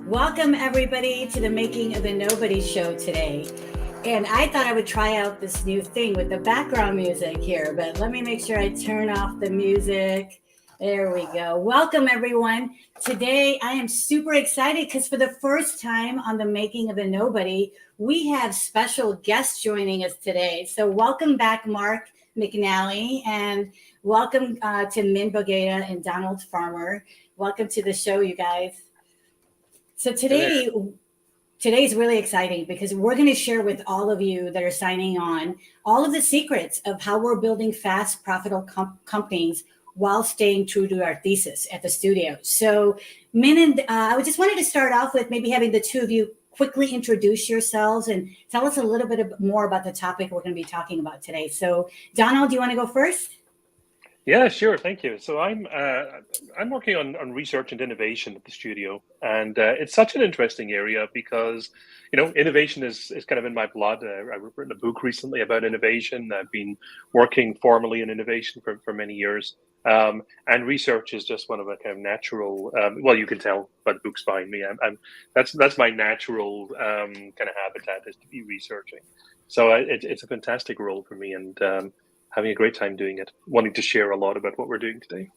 Welcome, everybody, to the Making of a Nobody show today. And I thought I would try out this new thing with the background music here, but let me make sure I turn off the music. There we go. Welcome, everyone. Today, I am super excited because for the first time on the Making of a Nobody, we have special guests joining us today. So, welcome back, Mark McNally, and welcome to Min Bhogaita and Donald Farmer. Welcome to the show, you guys. So today's really exciting because we're going to share with all of you that are signing on all of the secrets of how we're building fast, profitable companies while staying true to our thesis at the studio. So, Min and I just wanted to start off with maybe having the two of you quickly introduce yourselves and tell us a little bit more about the topic we're going to be talking about today. So, Donald, do you want to go first? Yeah, sure. Thank you. So I'm working on research and innovation at the studio, and it's such an interesting area because innovation is kind of in my blood. I've written a book recently about innovation. I've been working formally in innovation for many years, and research is just one of the kind of natural. Well, you can tell by the books behind me. That's my natural kind of habitat is to be researching. So it's a fantastic role for me, and having a great time doing it, wanting to share a lot about what we're doing today.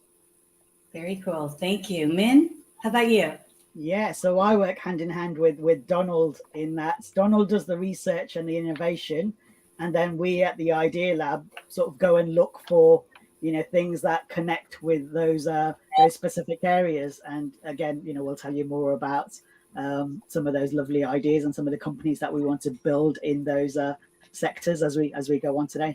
Very cool. Thank you. Min, how about you? Yeah, so I work hand in hand with Donald in that. Donald does the research and the innovation, and then we at the Idea Lab sort of go and look for things that connect with those specific areas. And again, we'll tell you more about some of those lovely ideas and some of the companies that we want to build in those sectors as we go on today.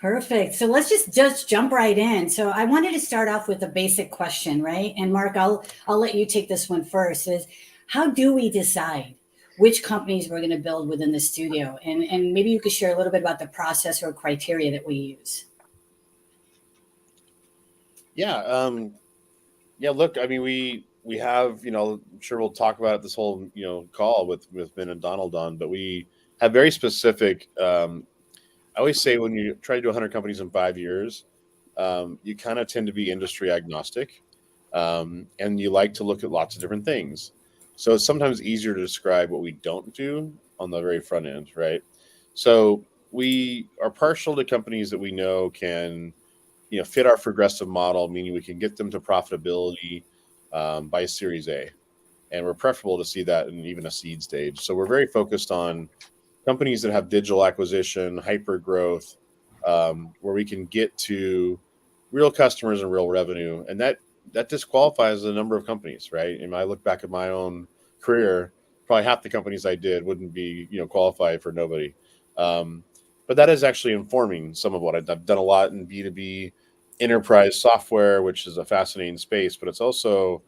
Perfect. So let's just jump right in. So I wanted to start off with a basic question, right? And Mark, I'll let you take this one first. Is how do we decide which companies we're going to build within the studio? And maybe you could share a little bit about the process or criteria that we use. Yeah. Look, I mean, we have, I'm sure we'll talk about it this whole, call with Min and Donald on, but we have very specific. I always say when you try to do 100 companies in 5 years, you kind of tend to be industry agnostic, and you like to look at lots of different things. So it's sometimes easier to describe what we don't do on the very front end, right? So we are partial to companies that we know can, fit our progressive model, meaning we can get them to profitability by Series A. And we're preferable to see that in even a seed stage. So we're very focused on companies that have digital acquisition, hyper growth, where we can get to real customers and real revenue. And that disqualifies a number of companies, right? And I look back at my own career, probably half the companies I did wouldn't be, qualified for nobody. But that is actually informing some of what I've done a lot in B2B enterprise software, which is a fascinating space, but it's also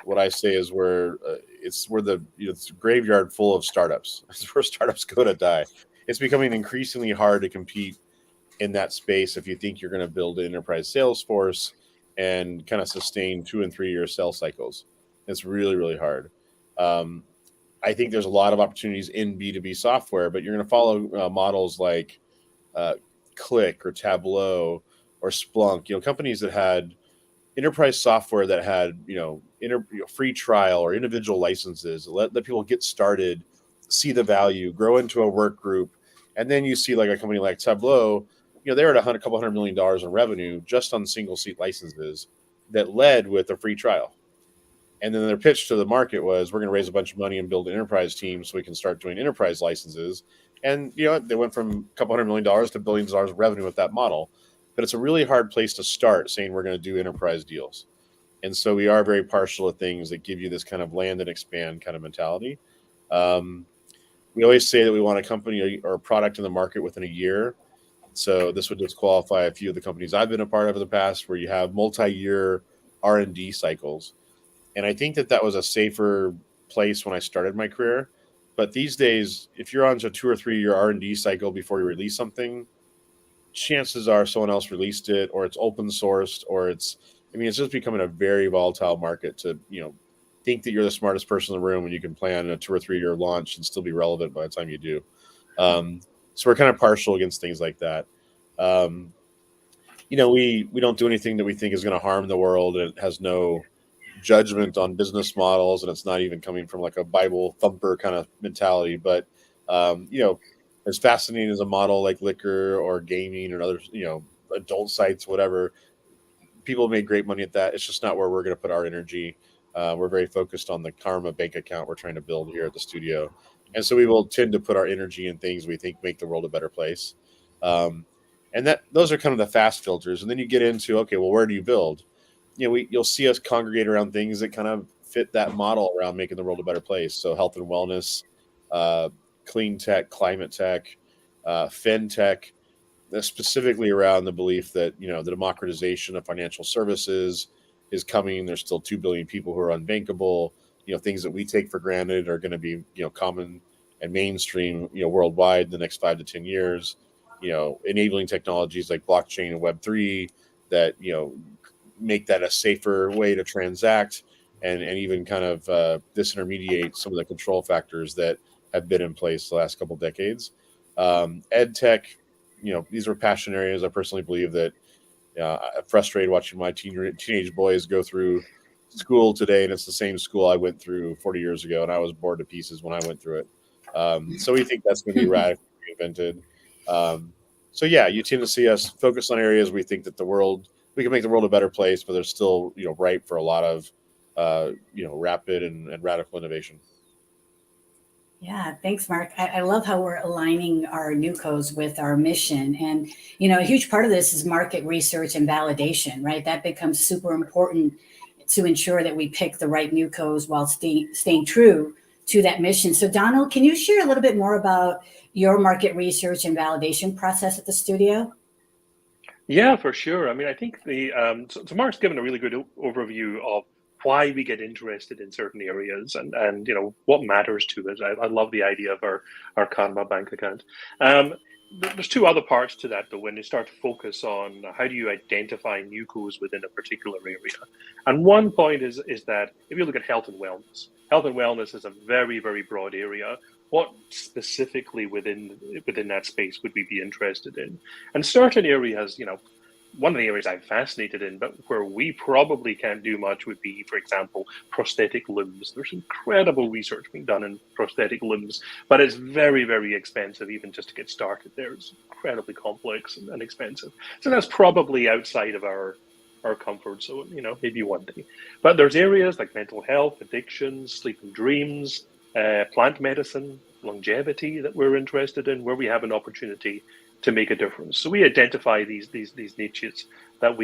what I say is where it's a graveyard full of startups. It's where startups go to die. It's becoming increasingly hard to compete in that space if you think you're going to build an enterprise sales force and kind of sustain 2 and 3 year sales cycles. It's really, really hard. I think there's a lot of opportunities in B2B software, but you're going to follow models like Click or Tableau or Splunk, companies that had enterprise software that had, free trial or individual licenses, let people get started, see the value, grow into a work group. And then you see like a company like Tableau, they're at a couple $100 million in revenue just on single seat licenses that led with a free trial. And then their pitch to the market was, we're going to raise a bunch of money and build an enterprise team so we can start doing enterprise licenses. And, they went from a couple $100 million to billions of dollars of revenue with that model. But it's a really hard place to start saying we're going to do enterprise deals. And so we are very partial to things that give you this kind of land and expand kind of mentality. We always say that we want a company or a product in the market within a year. So this would disqualify a few of the companies I've been a part of in the past where you have multi-year R&D cycles. And I think that was a safer place when I started my career. But these days, if you're on a 2 or 3 year R&D cycle before you release something, chances are someone else released it, or it's open sourced, or it's just becoming a very volatile market to, think that you're the smartest person in the room and you can plan a 2 or 3 year launch and still be relevant by the time you do. So we're kind of partial against things like that. We don't do anything that we think is going to harm the world and it has no judgment on business models, and it's not even coming from like a Bible thumper kind of mentality. But as fascinating as a model like liquor or gaming or other adult sites, whatever, people made great money at that. It's just not where we're going to put our energy. We're very focused on the karma bank account we're trying to build here at the studio, and so we will tend to put our energy in things we think make the world a better place. And those are kind of the fast filters. And then you get into, okay, well, where do you build? You'll see us congregate around things that kind of fit that model around making the world a better place. So health and wellness, clean tech, climate tech, FinTech, specifically around the belief that, the democratization of financial services is coming. There's still 2 billion people who are unbankable. Things that we take for granted are going to be, common and mainstream, worldwide in the next 5 to 10 years. Enabling technologies like blockchain and Web3 that, make that a safer way to transact and even kind of disintermediate some of the control factors that have been in place the last couple of decades. Ed tech, these are passion areas. I personally believe that I'm frustrated watching my teenage boys go through school today, and it's the same school I went through 40 years ago, and I was bored to pieces when I went through it. So we think that's going to be radically reinvented. So yeah, you tend to see us focus on areas we think that we can make the world a better place, but they're still, ripe for a lot of, rapid and radical innovation. Yeah, thanks, Mark. I love how we're aligning our newcos with our mission. And, a huge part of this is market research and validation, right? That becomes super important to ensure that we pick the right newcos while staying true to that mission. So Donald, can you share a little bit more about your market research and validation process at the studio? Yeah, for sure. I mean, I think so Mark's given a really good overview of why we get interested in certain areas and what matters to us. I love the idea of our karma bank account. There's two other parts to that, though, when you start to focus on how do you identify newcos within a particular area. And one point is that if you look at health and wellness is a very, very broad area. What specifically within that space would we be interested in? And certain areas, one of the areas I'm fascinated in, but where we probably can't do much would be, for example, prosthetic limbs. There's incredible research being done in prosthetic limbs, but it's very, very expensive even just to get started there. It's incredibly complex and expensive. So that's probably outside of our comfort zone, maybe one day. But there's areas like mental health, addictions, sleep and dreams, plant medicine, longevity that we're interested in, where we have an opportunity to make a difference. So we identify these niches that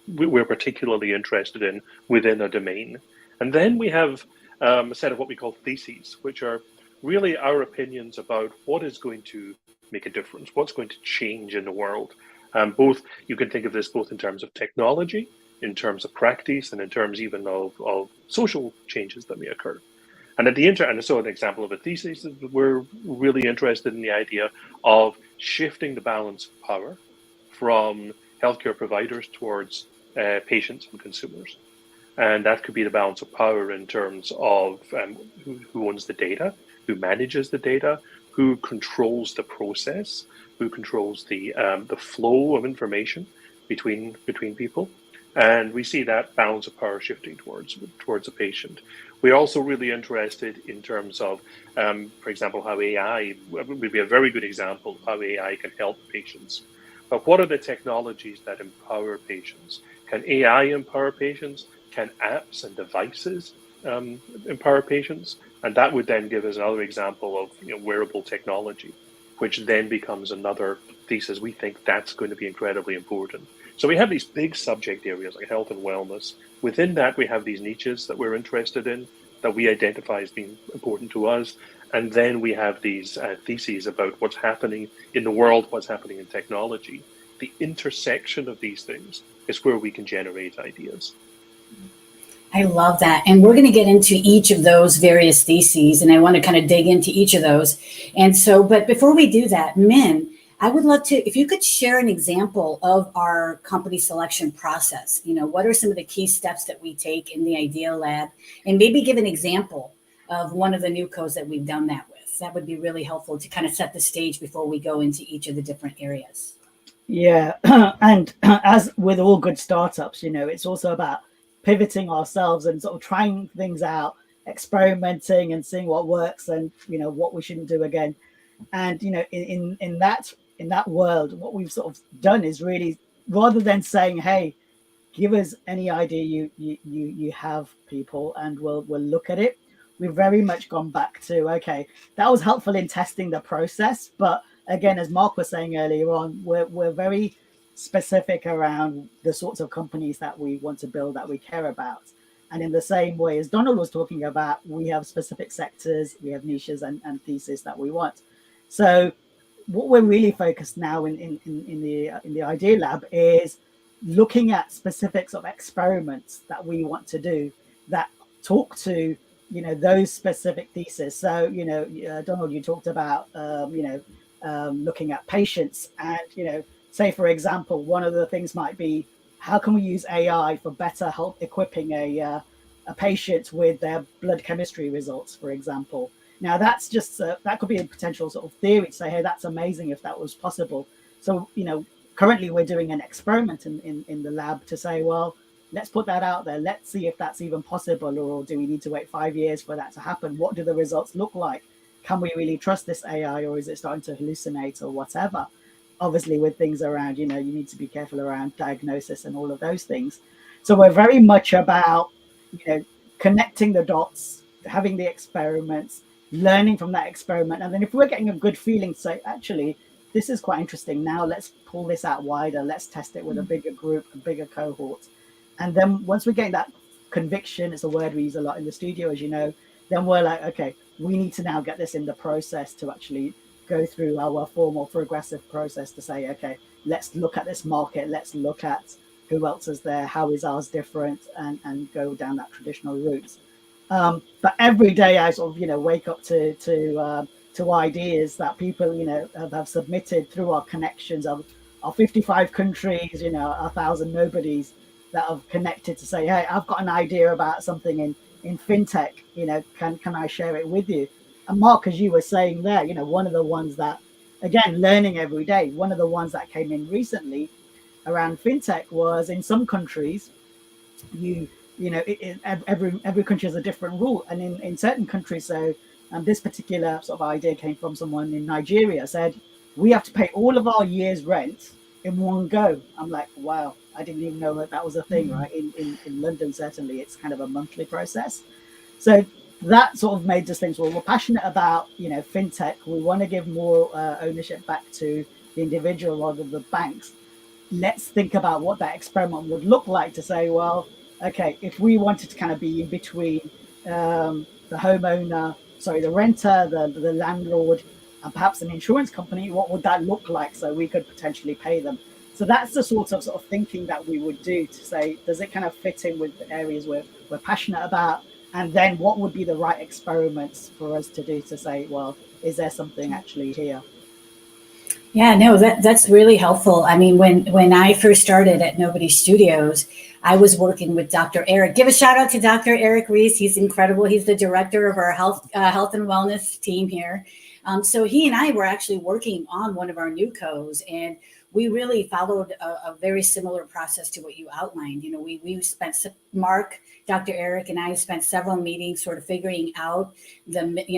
we're particularly interested in within a domain. And then we have a set of what we call theses, which are really our opinions about what is going to make a difference, what's going to change in the world. You can think of this both in terms of technology, in terms of practice, and in terms even of social changes that may occur. And and so an example of a thesis is that we're really interested in the idea of shifting the balance of power from healthcare providers towards patients and consumers. And that could be the balance of power in terms of who owns the data, who manages the data, who controls the process, who controls the flow of information between people. And we see that balance of power shifting towards a patient. We're also really interested in terms of, for example, how AI would be a very good example of how AI can help patients. But what are the technologies that empower patients? Can AI empower patients? Can apps and devices empower patients? And that would then give us another example of wearable technology, which then becomes another thesis. We think that's going to be incredibly important. So we have these big subject areas like health and wellness. Within that, we have these niches that we're interested in, that we identify as being important to us. And then we have these theses about what's happening in the world, what's happening in technology. The intersection of these things is where we can generate ideas. I love that. And we're going to get into each of those various theses, and I want to kind of dig into each of those. And so, but before we do that, Min, I would love to, if you could share an example of our company selection process. What are some of the key steps that we take in the Idea Lab, and maybe give an example of one of the newcos that we've done that with. That would be really helpful to kind of set the stage before we go into each of the different areas. Yeah. And as with all good startups, it's also about pivoting ourselves and sort of trying things out, experimenting and seeing what works and, you know, what we shouldn't do again. And, you know, in that world, what we've sort of done is really, rather than saying, hey, give us any idea you have, people, and we'll look at it, we've very much gone back to, okay, that was helpful in testing the process, but again, as Mark was saying earlier on, we're very specific around the sorts of companies that we want to build, that we care about. And in the same way as Donald was talking about, we have specific sectors, we have niches and theses that we want. So what we're really focused now in the Idea Lab is looking at specific sort of experiments that we want to do that talk to, you know, those specific theses. So, you know, Donald, you talked about, looking at patients, and, you know, say, for example, one of the things might be, how can we use AI for better help equipping a patient with their blood chemistry results, for example? Now, that's just, that could be a potential sort of theory to say, hey, that's amazing if that was possible. So, you know, currently we're doing an experiment in the lab to say, well, let's put that out there. Let's see if that's even possible, or do we need to wait 5 years for that to happen? What do the results look like? Can we really trust this AI, or is it starting to hallucinate or whatever? Obviously, with things around, you know, you need to be careful around diagnosis and all of those things. So we're very much about, you know, connecting the dots, having the experiments, learning from that experiment. And then if we're getting a good feeling, say, actually, this is quite interesting, now let's pull this out wider, let's test it with a bigger group, a bigger cohort. And then once we're getting that conviction, it's a word we use a lot in the studio, as you know, then we're like, okay, we need to now get this in the process to actually go through our formal progressive process to say, okay, let's look at this market, let's look at who else is there, how is ours different, and go down that traditional route. But every day I sort of, you know, wake up to ideas that people, you know, have submitted through our connections of our 55 countries, you know, 1,000 nobodies that have connected to say, hey, I've got an idea about something in FinTech, you know, can I share it with you? And Mark, as you were saying there, you know, one of the ones that, again, learning every day, one of the ones that came in recently around FinTech was, in some countries, you know, every country has a different rule. And in certain countries, so this particular sort of idea came from someone in Nigeria, said, we have to pay all of our year's rent in one go. I'm like, wow, I didn't even know that was a thing, right? In London, certainly, it's kind of a monthly process. So that sort of made us think, well, we're passionate about, you know, FinTech. We want to give more ownership back to the individual rather than the banks. Let's think about what that experiment would look like to say, well, okay, if we wanted to kind of be in between the homeowner, sorry, the renter, the landlord, and perhaps an insurance company, what would that look like so we could potentially pay them? So that's the sort of thinking that we would do to say, does it kind of fit in with the areas we're passionate about? And then what would be the right experiments for us to do to say, well, is there something actually here? Yeah, no, that's really helpful. I mean, when I first started at Nobody Studios, I was working with Dr. Eric. Give a shout out to Dr. Eric Reese. He's incredible. He's the director of our health and wellness team here. So he and I were actually working on one of our new co's, and we really followed a very similar process to what you outlined. You know, we spent, Mark, Dr. Eric, and I spent several meetings sort of figuring out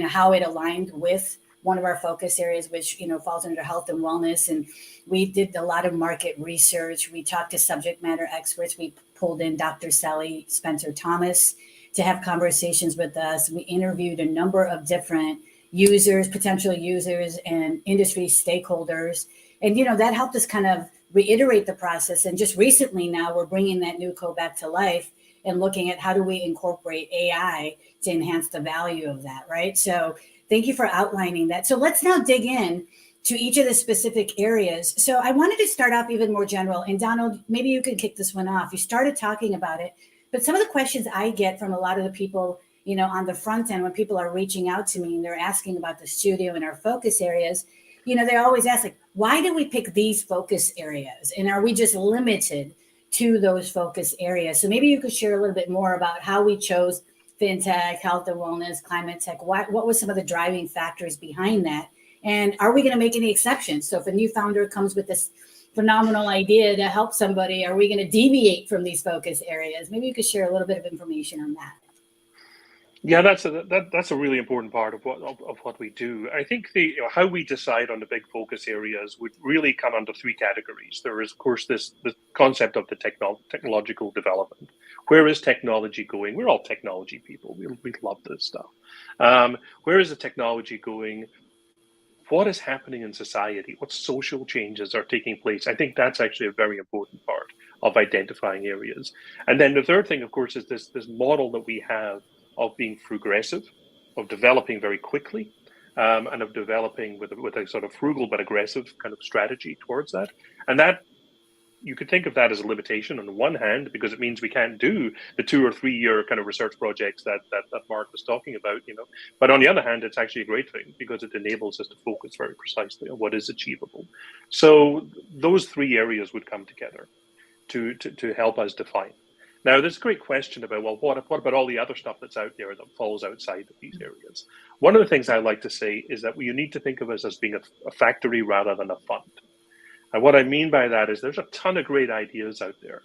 how it aligned with one of our focus areas, which, you know, falls under health and wellness. And we did a lot of market research. We talked to subject matter experts. We pulled in Dr. Sally Spencer Thomas to have conversations with us. We interviewed a number of different users, potential users, and industry stakeholders. And, you know, that helped us kind of reiterate the process. And just recently now we're bringing that new code back to life and looking at how do we incorporate AI to enhance the value of that, right? So thank you for outlining that. So let's now dig in to each of the specific areas. So I wanted to start off even more general. And Donald, maybe you could kick this one off. You started talking about it, but some of the questions I get from a lot of the people, you know, on the front end, when people are reaching out to me and they're asking about the studio and our focus areas, you know, they always ask, like, why did we pick these focus areas? And are we just limited to those focus areas? So maybe you could share a little bit more about how we chose FinTech, health and wellness, climate tech. What was some of the driving factors behind that? And are we going to make any exceptions? So if a new founder comes with this phenomenal idea to help somebody, are we going to deviate from these focus areas? Maybe you could share a little bit of information on that. Yeah, that's a really important part of what we do. I think how we decide on the big focus areas would really come under three categories. There is, of course, the concept of the technological development. Where is technology going? We're all technology people. We love this stuff. Where is the technology going? What is happening in society? What social changes are taking place? I think that's actually a very important part of identifying areas. And then the third thing, of course, is this model that we have of being progressive, of developing very quickly, and of developing with a sort of frugal but aggressive kind of strategy towards that. And that, you could think of that as a limitation on the one hand, because it means we can't do the 2 or 3 year kind of research projects that Mark was talking about, But on the other hand, it's actually a great thing because it enables us to focus very precisely on what is achievable. So those three areas would come together to help us define. Now, there's a great question about, well, what about all the other stuff that's out there that falls outside of these areas? One of the things I like to say is that you need to think of us as being a factory rather than a fund. And what I mean by that is there's a ton of great ideas out there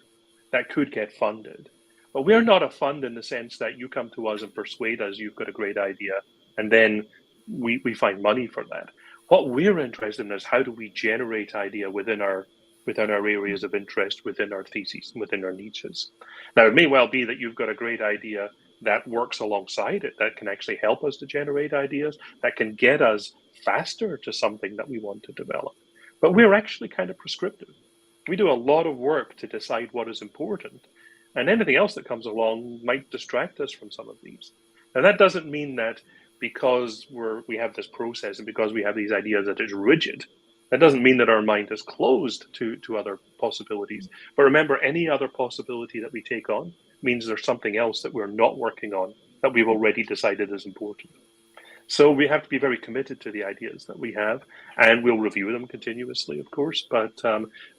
that could get funded. But we're not a fund in the sense that you come to us and persuade us you've got a great idea, and then we find money for that. What we're interested in is how do we generate idea within our areas of interest, within our theses, within our niches. Now, it may well be that you've got a great idea that works alongside it, that can actually help us to generate ideas, that can get us faster to something that we want to develop. But we're actually kind of prescriptive. We do a lot of work to decide what is important, and anything else that comes along might distract us from some of these. Now, that doesn't mean that because we have this process and because we have these ideas that it's rigid. That doesn't mean that our mind is closed to other possibilities. But remember, any other possibility that we take on means there's something else that we're not working on that we've already decided is important. So we have to be very committed to the ideas that we have, and we'll review them continuously, of course. But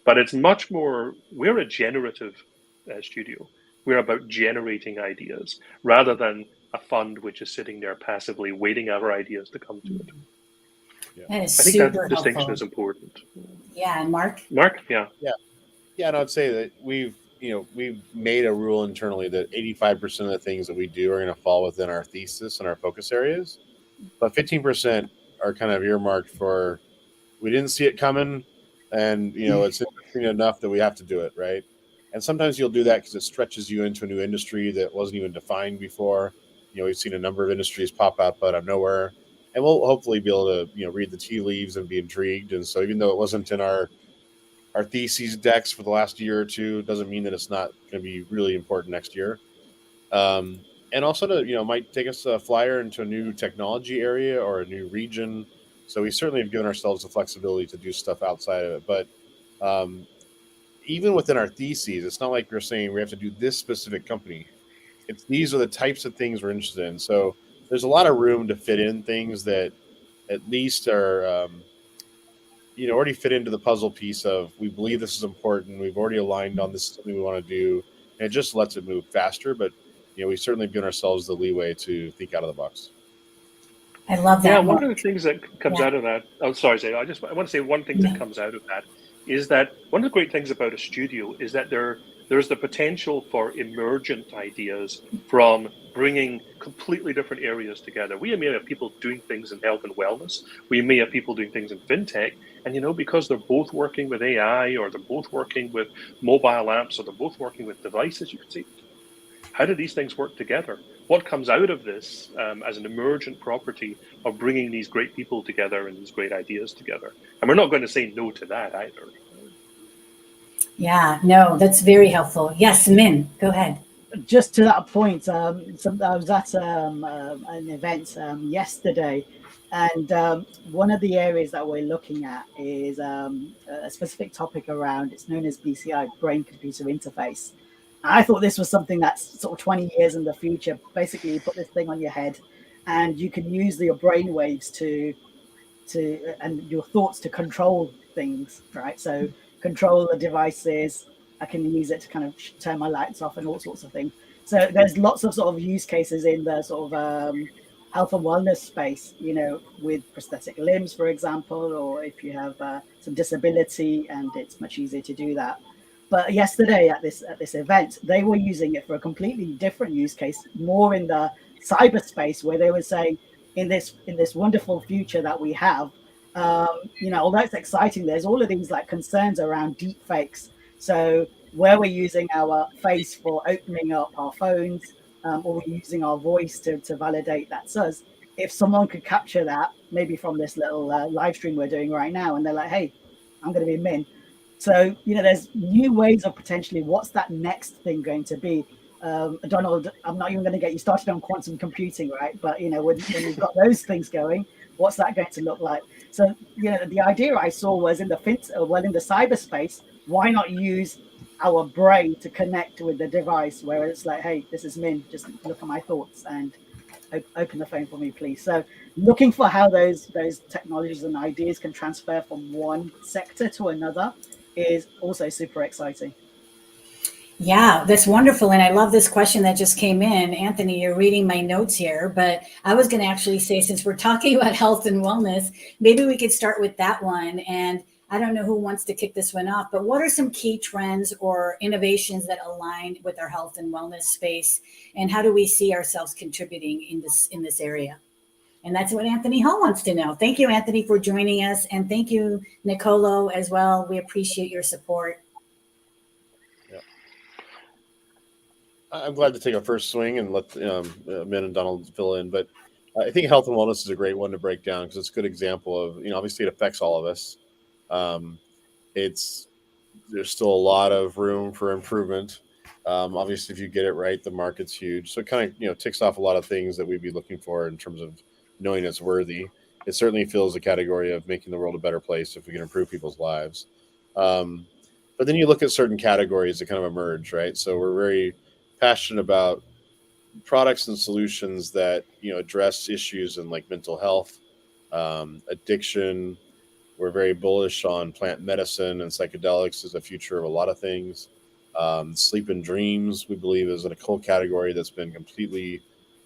it's much more, we're a generative studio. We're about generating ideas rather than a fund which is sitting there passively waiting our ideas to come to it. Yeah. That is I think super that distinction helpful. is important. Yeah, and Mark? Yeah. And I'd say that we've made a rule internally that 85% of the things that we do are going to fall within our thesis and our focus areas, but 15% are kind of earmarked for we didn't see it coming, and it's interesting enough that we have to do it, right? And sometimes you'll do that because it stretches you into a new industry that wasn't even defined before. We've seen a number of industries pop up out of nowhere. And we'll hopefully be able to, read the tea leaves and be intrigued. And so even though it wasn't in our theses decks for the last year or two, doesn't mean that it's not going to be really important next year. And also might take us a flyer into a new technology area or a new region. So we certainly have given ourselves the flexibility to do stuff outside of it. But even within our theses, it's not like we're saying we have to do this specific company. These are the types of things we're interested in. So there's a lot of room to fit in things that at least are, already fit into the puzzle piece of we believe this is important. We've already aligned on this is something we want to do. And it just lets it move faster. But, we certainly given ourselves the leeway to think out of the box. I love that. Yeah, one of the things that comes out of that, oh, sorry, Sejal, I want to say one thing that comes out of that is that one of the great things about a studio is that there's the potential for emergent ideas from bringing completely different areas together. We may have people doing things in health and wellness. We may have people doing things in FinTech. And, because they're both working with AI or they're both working with mobile apps or they're both working with devices, you can see, how do these things work together? What comes out of this as an emergent property of bringing these great people together and these great ideas together? And we're not going to say no to that either. Yeah, no, that's very helpful. Yes, Min, go ahead. Just to that point, I was at an event yesterday, and one of the areas that we're looking at is a specific topic around, it's known as BCI, brain-computer interface. I thought this was something that's sort of 20 years in the future. Basically, you put this thing on your head, and you can use your brain waves and your thoughts to control things, right? So control the devices. I can use it to kind of turn my lights off and all sorts of things. So there's lots of sort of use cases in the sort of health and wellness space, with prosthetic limbs, for example, or if you have some disability, and it's much easier to do that. But yesterday at this event, they were using it for a completely different use case, more in the cyberspace, where they were saying, in this wonderful future that we have, although it's exciting, there's all of these like concerns around deep fakes. So where we're using our face for opening up our phones, or we're using our voice to validate that's us. If someone could capture that, maybe from this little live stream we're doing right now, and they're like, hey, I'm going to be Min. So, there's new ways of potentially what's that next thing going to be. Donald, I'm not even going to get you started on quantum computing, right? But, when you've got those things going, what's that going to look like? So, the idea I saw was in the in the cyberspace, why not use our brain to connect with the device, where it's like, hey, this is Min, just look at my thoughts and open the phone for me, please. So looking for how those technologies and ideas can transfer from one sector to another is also super exciting. Yeah, that's wonderful. And I love this question that just came in. Anthony, you're reading my notes here, but I was going to actually say, since we're talking about health and wellness, maybe we could start with that one. And I don't know who wants to kick this one off, but what are some key trends or innovations that align with our health and wellness space? And how do we see ourselves contributing in this area? And that's what Anthony Hall wants to know. Thank you, Anthony, for joining us. And thank you, Nicolo, as well. We appreciate your support. I'm glad to take a first swing and let Min and Donald fill in. But I think health and wellness is a great one to break down, because it's a good example of, obviously it affects all of us. There's still a lot of room for improvement. Obviously, if you get it right, the market's huge. So it kind of, ticks off a lot of things that we'd be looking for in terms of knowing it's worthy. It certainly fills a category of making the world a better place if we can improve people's lives. But then you look at certain categories that kind of emerge, right? So we're very passionate about products and solutions that address issues in like mental health, addiction. We're very bullish on plant medicine and psychedelics as the future of a lot of things. Sleep and dreams, we believe, is in a whole category that's been completely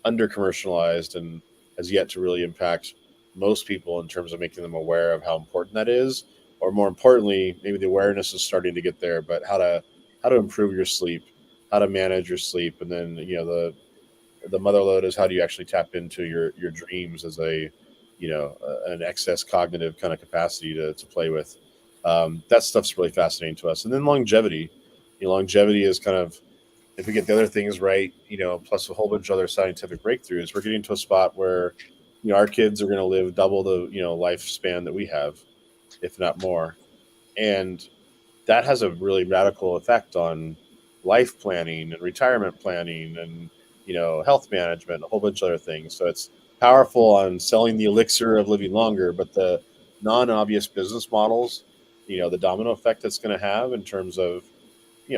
under commercialized and has yet to really impact most people in terms of making them aware of how important that is, or more importantly, maybe the awareness is starting to get there, but how to improve your sleep, how to manage your sleep. And then, the mother lode is how do you actually tap into your dreams as an excess cognitive kind of capacity to play with. That stuff's really fascinating to us. And then longevity. Longevity is kind of, if we get the other things right, plus a whole bunch of other scientific breakthroughs, we're getting to a spot where, our kids are going to live double the, lifespan that we have, if not more. And that has a really radical effect on life planning and retirement planning and, health management, a whole bunch of other things. So it's powerful on selling the elixir of living longer, but the non-obvious business models, the domino effect that's going to have in terms of,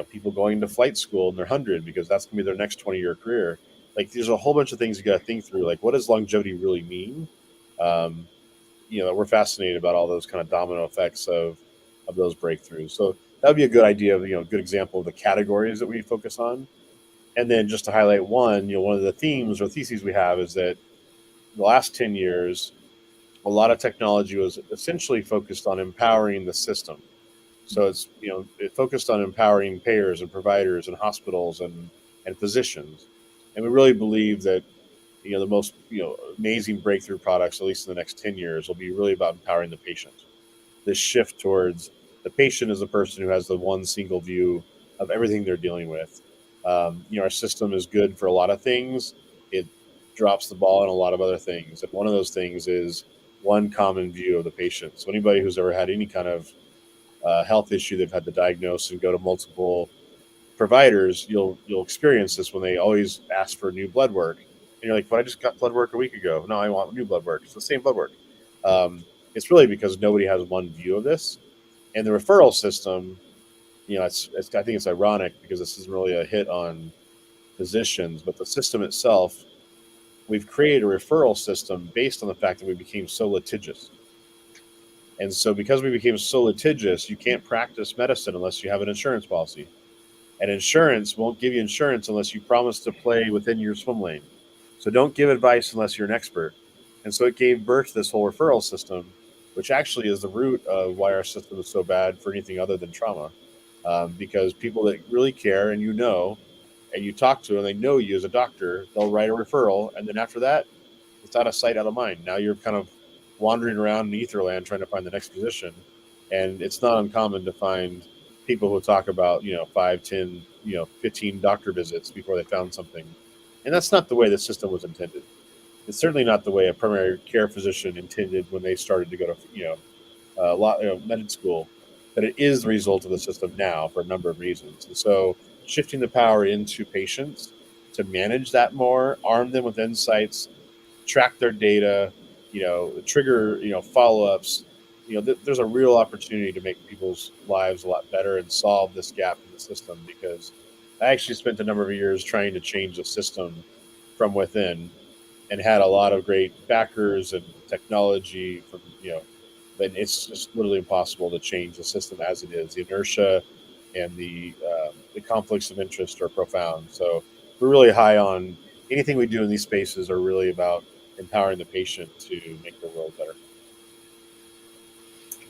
people going to flight school in their 100, because that's going to be their next 20-year career. Like, there's a whole bunch of things you got to think through. Like, what does longevity really mean? We're fascinated about all those kind of domino effects of those breakthroughs. So that would be a good idea of, a good example of the categories that we focus on. And then just to highlight one of the themes or theses we have is that the last 10 years, a lot of technology was essentially focused on empowering the system. So it's, it focused on empowering payers and providers and hospitals and physicians. And we really believe that, the most, amazing breakthrough products, at least in the next 10 years, will be really about empowering the patient. This shift towards the patient as the person who has the one single view of everything they're dealing with. Our system is good for a lot of things. It drops the ball in a lot of other things. And one of those things is one common view of the patient. So anybody who's ever had any kind of health issue they've had to diagnose and go to multiple providers, you'll experience this when they always ask for new blood work. And you're like, but I just got blood work a week ago. No, I want new blood work. It's the same blood work. It's really because nobody has one view of this. And the referral system, I think it's ironic because this isn't really a hit on physicians, but the system itself, we've created a referral system based on the fact that we became so litigious. And so because we became so litigious, you can't practice medicine unless you have an insurance policy. And insurance won't give you insurance unless you promise to play within your swim lane. So don't give advice unless you're an expert. And so it gave birth to this whole referral system, which actually is the root of why our system is so bad for anything other than trauma. Because people that really care and and you talk to them, they know you as a doctor, they'll write a referral. And then after that, it's out of sight, out of mind. Now you're kind of wandering around in etherland trying to find the next physician. And it's not uncommon to find people who talk about, 5, 10, 15 doctor visits before they found something. And that's not the way the system was intended. It's certainly not the way a primary care physician intended when they started to go to, med school. But it is the result of the system now for a number of reasons. And so shifting the power into patients to manage that more, arm them with insights, track their data, trigger, follow-ups. There's a real opportunity to make people's lives a lot better and solve this gap in the system, because I actually spent a number of years trying to change the system from within and had a lot of great backers and technology from, but it's just literally impossible to change the system as it is. The inertia and the conflicts of interest are profound. So we're really high on anything we do in these spaces are really about empowering the patient to make their world better.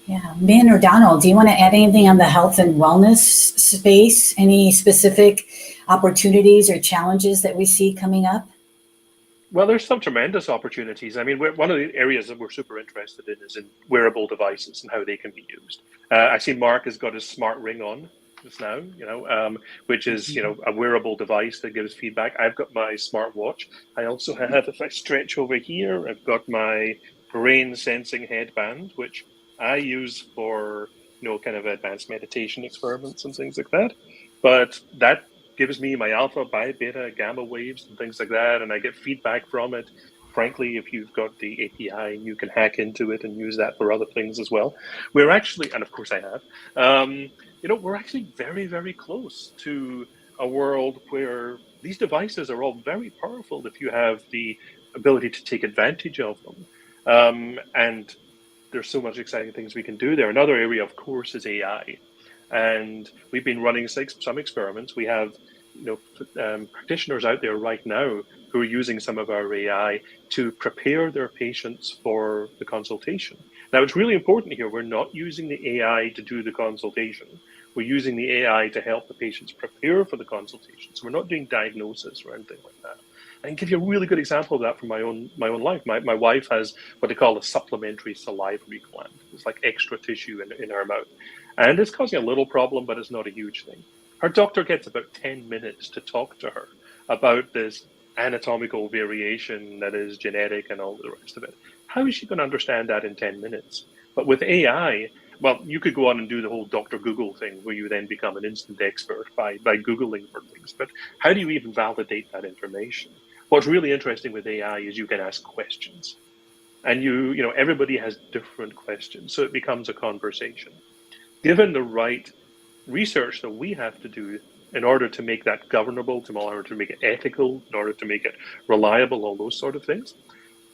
Yeah, Min or Donald, do you want to add anything on the health and wellness space? Any specific opportunities or challenges that we see coming up? Well, there's some tremendous opportunities. I mean, one of the areas that we're super interested in is in wearable devices and how they can be used. I see Mark has got his smart ring on just now, which is, a wearable device that gives feedback. I've got my smartwatch. I also have, if I stretch over here, I've got my brain sensing headband, which I use for, kind of advanced meditation experiments and things like that. But that gives me my alpha, beta, gamma waves and things like that, and I get feedback from it. Frankly, if you've got the API, you can hack into it and use that for other things as well. We're actually, and of course I have, we're actually very, very close to a world where these devices are all very powerful if you have the ability to take advantage of them. And there's so much exciting things we can do there. Another area, of course, is AI. And we've been running some experiments. We have practitioners out there right now who are using some of our AI to prepare their patients for the consultation. Now, it's really important here. We're not using the AI to do the consultation. We're using the AI to help the patients prepare for the consultation. So we're not doing diagnosis or anything like that. I can give you a really good example of that from my own life. My wife has what they call a supplementary salivary gland. It's like extra tissue in her mouth. And it's causing a little problem, but it's not a huge thing. Her doctor gets about 10 minutes to talk to her about this anatomical variation that is genetic and all the rest of it. How is she going to understand that in 10 minutes? But with AI, well, you could go on and do the whole Dr. Google thing where you then become an instant expert by Googling for things. But how do you even validate that information? What's really interesting with AI is you can ask questions. And everybody has different questions. So it becomes a conversation. Given the right research that we have to do in order to make that governable, in order to make it ethical, in order to make it reliable, all those sort of things,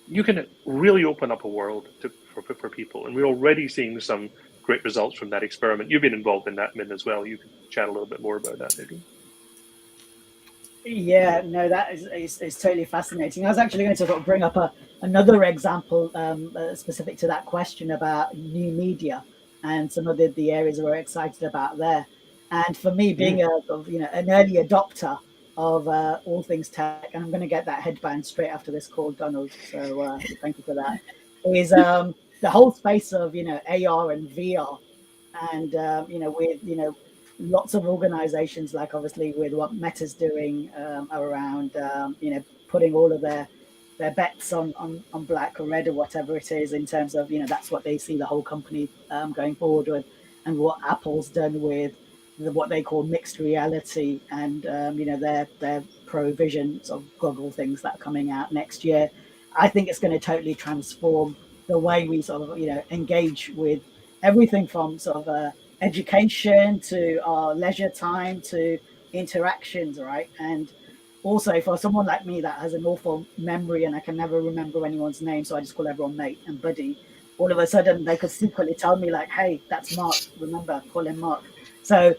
you can really open up a world for people. And we're already seeing some great results from that experiment. You've been involved in that, Min, as well. You can chat a little bit more about that, maybe. Yeah, no, that is totally fascinating. I was actually going to sort of bring up another example specific to that question about new media and some of the areas we're excited about there. And for me, being an early adopter of all things tech, and I'm going to get that headband straight after this call, Donald. So thank you for that. Is the whole space of AR and VR, and with lots of organizations, like obviously with what Meta's doing around putting all of their bets on black or red or whatever it is, in terms of that's what they see the whole company going forward with, and what Apple's done with what they call mixed reality and their provision sort of goggle things that are coming out next year. I think it's going to totally transform the way we sort of engage with everything from sort of education to our leisure time to interactions, right? And also for someone like me that has an awful memory and I can never remember anyone's name, so I just call everyone mate and buddy, all of a sudden they could secretly tell me like, hey, that's Mark, remember, call him Mark. So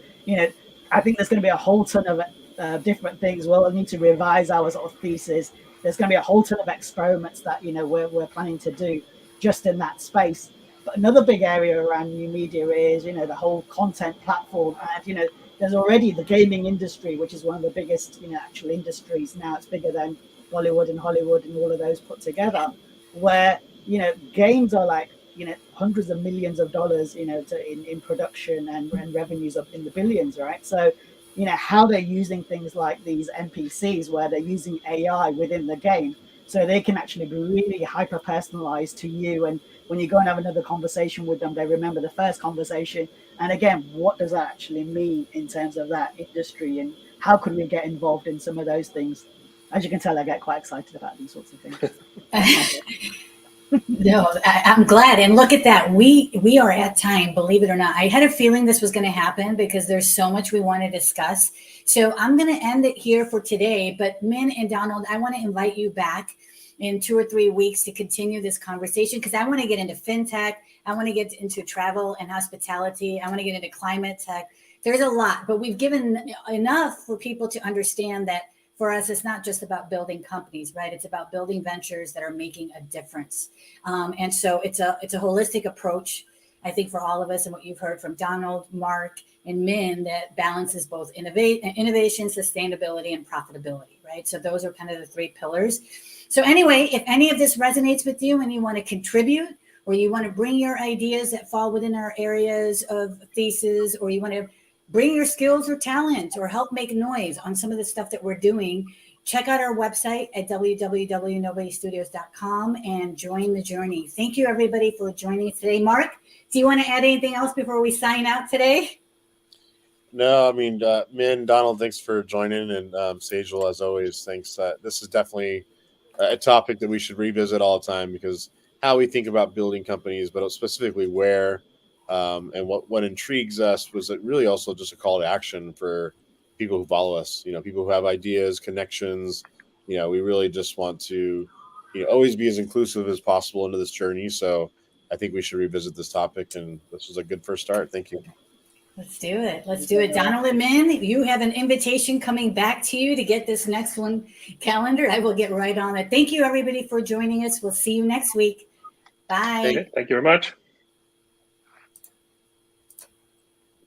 I think there's going to be a whole ton of different things. We'll need to revise our sort of thesis there's going to be a whole ton of experiments that, you know, we're planning to do just in that space. But another big area around new media is, you know, the whole content platform. And, you know, there's already the gaming industry, which is one of the biggest, you know, actual industries now. It's bigger than Bollywood and Hollywood and all of those put together, where, you know, games are like, you know, hundreds of millions of dollars, you know, in production and revenues up in the billions, right? So, you know, how they're using things like these NPCs, where they're using AI within the game, so they can actually be really hyper personalized to you. And when you go and have another conversation with them, they remember the first conversation. And again, what does that actually mean in terms of that industry, and how could we get involved in some of those things? As you can tell, I get quite excited about these sorts of things. No, I'm glad. And look at that. We are at time, believe it or not. I had a feeling this was going to happen because there's so much we want to discuss. So I'm going to end it here for today. But Min and Donald, I want to invite you back in 2 or 3 weeks to continue this conversation, because I want to get into FinTech. I want to get into travel and hospitality. I want to get into climate tech. There's a lot, but we've given enough for people to understand that for us, it's not just about building companies, right? It's about building ventures that are making a difference. And so it's a holistic approach, I think, for all of us, and what you've heard from Donald, Mark, and Min, that balances both innovation, sustainability, and profitability, right? So those are kind of the 3 pillars. So anyway, if any of this resonates with you and you want to contribute, or you want to bring your ideas that fall within our areas of thesis, or you want to bring your skills or talent or help make noise on some of the stuff that we're doing, check out our website at www.nobodystudios.com and join the journey. Thank you, everybody, for joining today. Mark, do you want to add anything else before we sign out today? No, I mean, Min, Donald, thanks for joining, and Sejal, as always, thanks. This is definitely a topic that we should revisit all the time, because how we think about building companies, but specifically where, and what intrigues us was that really also just a call to action for people who follow us. You know, people who have ideas, connections. You know, we really just want to, you know, always be as inclusive as possible into this journey. So I think we should revisit this topic, and this was a good first start. Thank you. Let's do it. Let's do it. Donald and Min, you have an invitation coming back to you to get this next one calendar. I will get right on it. Thank you, everybody, for joining us. We'll see you next week. Bye. Thank you very much.